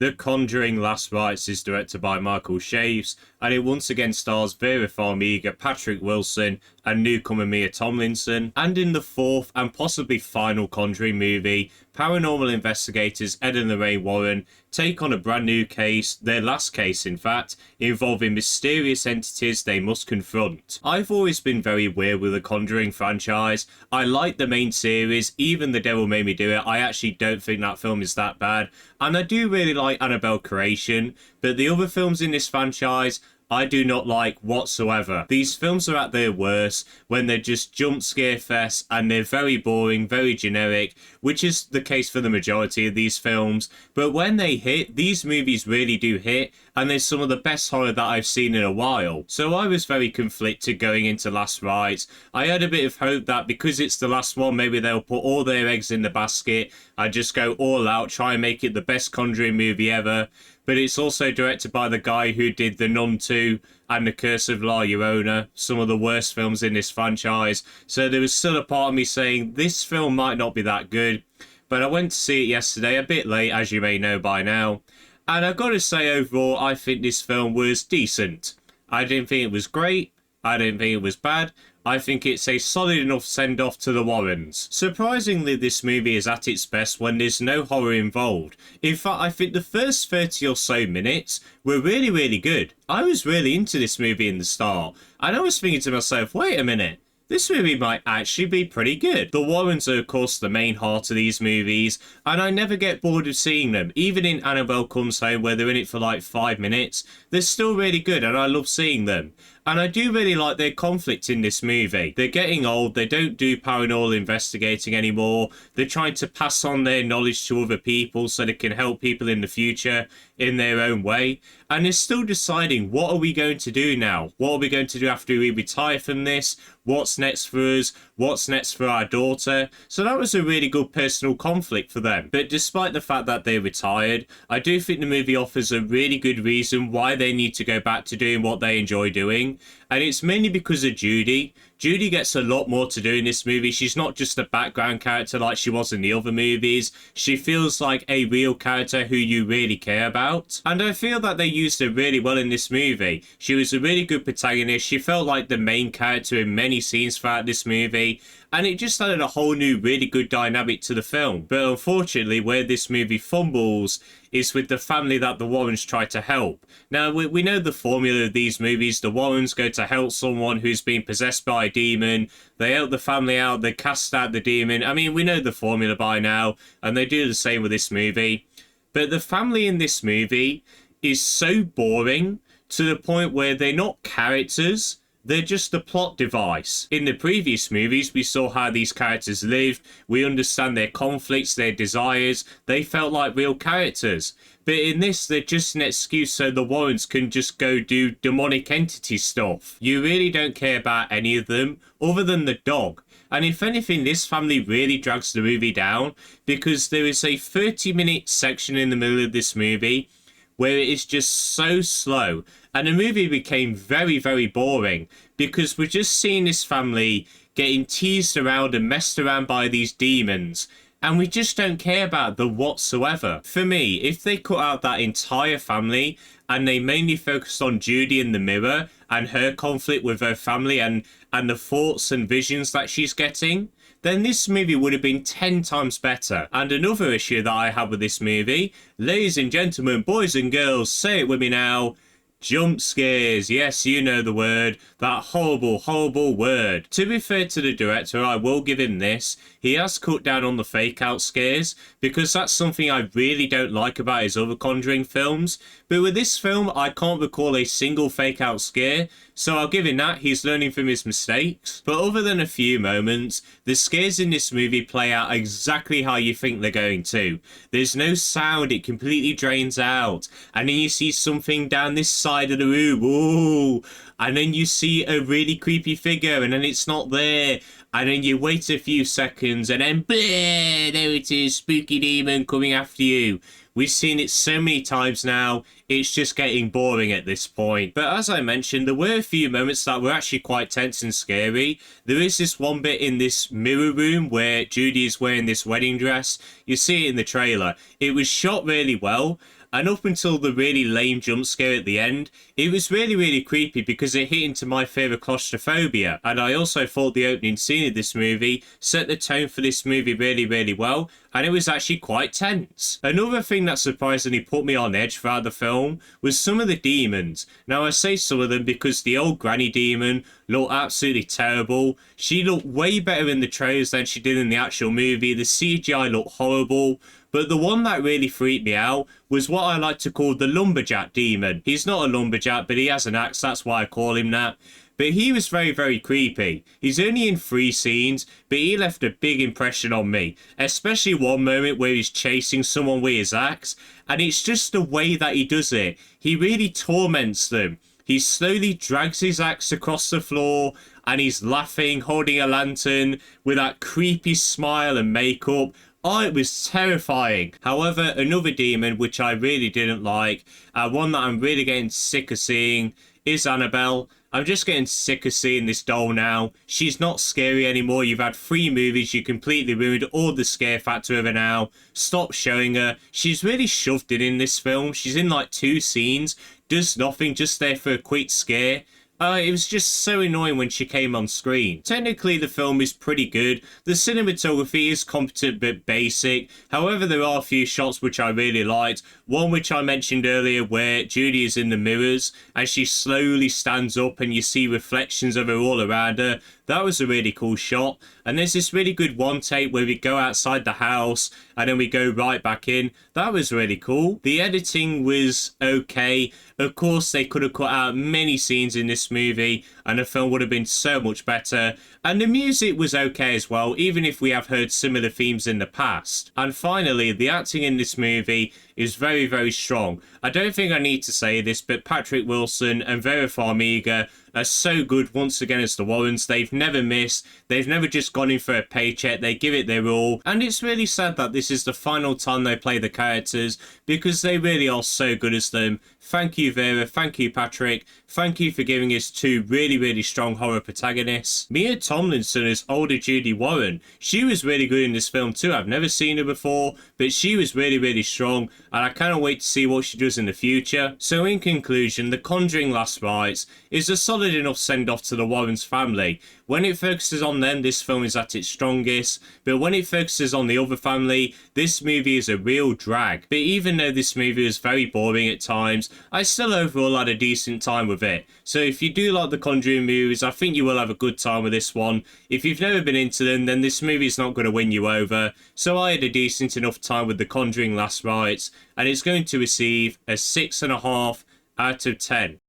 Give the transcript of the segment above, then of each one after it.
The Conjuring Last Rites is directed by Michael Chaves, and it once again stars Vera Farmiga, Patrick Wilson, and newcomer Tomlinson. And in the fourth and possibly final Conjuring movie, paranormal investigators Ed and Lorraine Warren take on a brand new case, their last case in fact, involving mysterious entities they must confront. I've always been very weird with the Conjuring franchise. I like the main series, even The Devil Made Me Do It. I actually don't think that film is that bad, and I do really like Annabelle Creation, but the other films in this franchise I do not like whatsoever. These films are at their worst when they're just jump scare fests and they're very boring, very generic, which is the case for the majority of these films. But when they hit, these movies really do hit, and they're some of the best horror that I've seen in a while. So I was very conflicted going into Last Rites. I had a bit of hope that because it's the last one, maybe they'll put all their eggs in the basket and just go all out, try and make it the best Conjuring movie ever. But it's also directed by the guy who did The Nun 2 and The Curse of La Llorona, some of the worst films in this franchise. So there was still a part of me saying this film might not be that good. But I went to see it yesterday, a bit late, as you may know by now. And I've got to say, overall, I think this film was decent. I didn't think it was great. I didn't think it was bad. I think it's a solid enough send-off to the Warrens. Surprisingly, this movie is at its best when there's no horror involved. In fact, I think the first 30 or so minutes were really, really good. I was really into this movie in the start, and I was thinking to myself, wait a minute, this movie might actually be pretty good. The Warrens are, of course, the main heart of these movies, and I never get bored of seeing them. Even in Annabelle Comes Home, where they're in it for like 5 minutes, they're still really good, and I love seeing them. And I do really like their conflict in this movie. They're getting old, they don't do paranormal investigating anymore, they're trying to pass on their knowledge to other people so they can help people in the future in their own way. And they're still deciding, what are we going to do now? What are we going to do after we retire from this? What's next for us? What's next for our daughter? So that was a really good personal conflict for them. But despite the fact that they're retired, I do think the movie offers a really good reason why they need to go back to doing what they enjoy doing. And it's mainly because of Judy. Judy gets a lot more to do in this movie. She's not just a background character like she was in the other movies. She feels like a real character who you really care about. And I feel that they used her really well in this movie. She was a really good protagonist. She felt like the main character in many scenes throughout this movie. And it just added a whole new really good dynamic to the film. But unfortunately, where this movie fumbles is with the family that the Warrens try to help. Now, we know the formula of these movies. The Warrens go to help someone who's been possessed by a demon. They help the family out. They cast out the demon. I mean, we know the formula by now. And they do the same with this movie. But the family in this movie is so boring to the point where they're not characters. They're just a plot device. In the previous movies, we saw how these characters lived. We understand their conflicts, their desires. They felt like real characters. But in this, they're just an excuse so the Warrens can just go do demonic entity stuff. You really don't care about any of them, other than the dog. And if anything, this family really drags the movie down, because there is a 30-minute section in the middle of this movie where it is just so slow. And the movie became very, very boring because we're just seeing this family getting teased around and messed around by these demons. And we just don't care about them whatsoever. For me, if they cut out that entire family and they mainly focused on Judy in the mirror and her conflict with her family and the thoughts and visions that she's getting, then this movie would have been 10 times better. And another issue that I have with this movie, ladies and gentlemen, boys and girls, say it with me now, jump scares. Yes, you know the word. That horrible, horrible word. To be fair to the director, I will give him this. He has cut down on the fake out scares because that's something I really don't like about his other Conjuring films. But with this film, I can't recall a single fake out scare. So I'll give him that. He's learning from his mistakes. But other than a few moments, the scares in this movie play out exactly how you think they're going to. There's no sound. It completely drains out. And then you see something down this side of the room. Ooh. And then you see a really creepy figure and then it's not there. And then you wait a few seconds and then bleh, there it is, spooky demon coming after you. We've seen it so many times now, it's just getting boring at this point. But as I mentioned, there were a few moments that were actually quite tense and scary. There is this one bit in this mirror room where Judy is wearing this wedding dress. You see it in the trailer. It was shot really well. and up until the really lame jump scare at the end, it was really creepy because it hit into my fear of claustrophobia. And I also thought the opening scene of this movie set the tone for this movie really well, and it was actually quite tense. Another thing that surprisingly put me on edge throughout the film was some of the demons. Now I say some of them because the old granny demon looked absolutely terrible. She looked way better in the trailers than she did in the actual movie. The CGI looked horrible. But the one that really freaked me out was what I like to call the lumberjack demon. He's not a lumberjack, but he has an axe, that's why I call him that. But he was very creepy. He's only in 3 scenes, but he left a big impression on me. Especially one moment where he's chasing someone with his axe, and it's just the way that he does it. He really torments them. He slowly drags his axe across the floor, and he's laughing, holding a lantern, with that creepy smile and makeup. Oh, it was terrifying. However, another demon which I really didn't like, one that I'm really getting sick of seeing, is Annabelle. I'm just getting sick of seeing this doll now. She's not scary anymore. You've had 3 movies. You completely ruined all the scare factor of her now. Stop showing her. She's really shoved in this film. She's in like 2 scenes. Does nothing. Just there for a quick scare. It was just so annoying when she came on screen. Technically, the film is pretty good. The cinematography is competent but basic. However, there are a few shots which I really liked. One which I mentioned earlier where Judy is in the mirrors and she slowly stands up and you see reflections of her all around her. That was a really cool shot. And there's this really good one take where we go outside the house and then we go right back in. That was really cool. The editing was okay. Of course, they could have cut out many scenes in this movie and the film would have been so much better. And the music was okay as well, even if we have heard similar themes in the past. And finally, the acting in this movie is very strong. I don't think I need to say this, but Patrick Wilson and Vera Farmiga are so good once again as the Warrens. They've never missed. They've never just gone in for a paycheck. They give it their all. And it's really sad that this is the final time they play the characters because they really are so good as them. Thank you, Vera. Thank you, Patrick. Thank you for giving us 2 really strong horror protagonists. Mia Tomlinson as older Judy Warren. She was really good in this film too. I've never seen her before, but she was really strong, and I cannot wait to see what she does in the future. So in conclusion, The Conjuring Last Rites is a solid enough send-off to the Warrens family. When it focuses on them, this film is at its strongest, but when it focuses on the other family, this movie is a real drag. But even though this movie was very boring at times, I still overall had a decent time with it. So if you do like the Conjuring movies, I think you will have a good time with this one. If you've never been into them, then this movie is not going to win you over. So I had a decent enough time with The Conjuring Last Rites, and it's going to receive a 6.5 out of 10.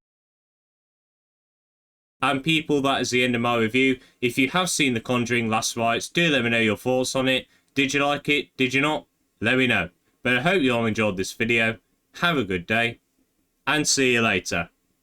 And people, that is the end of my review. If you have seen The Conjuring Last Rites, do let me know your thoughts on it. Did you like it? Did you not? Let me know. But I hope you all enjoyed this video. Have a good day, and see you later.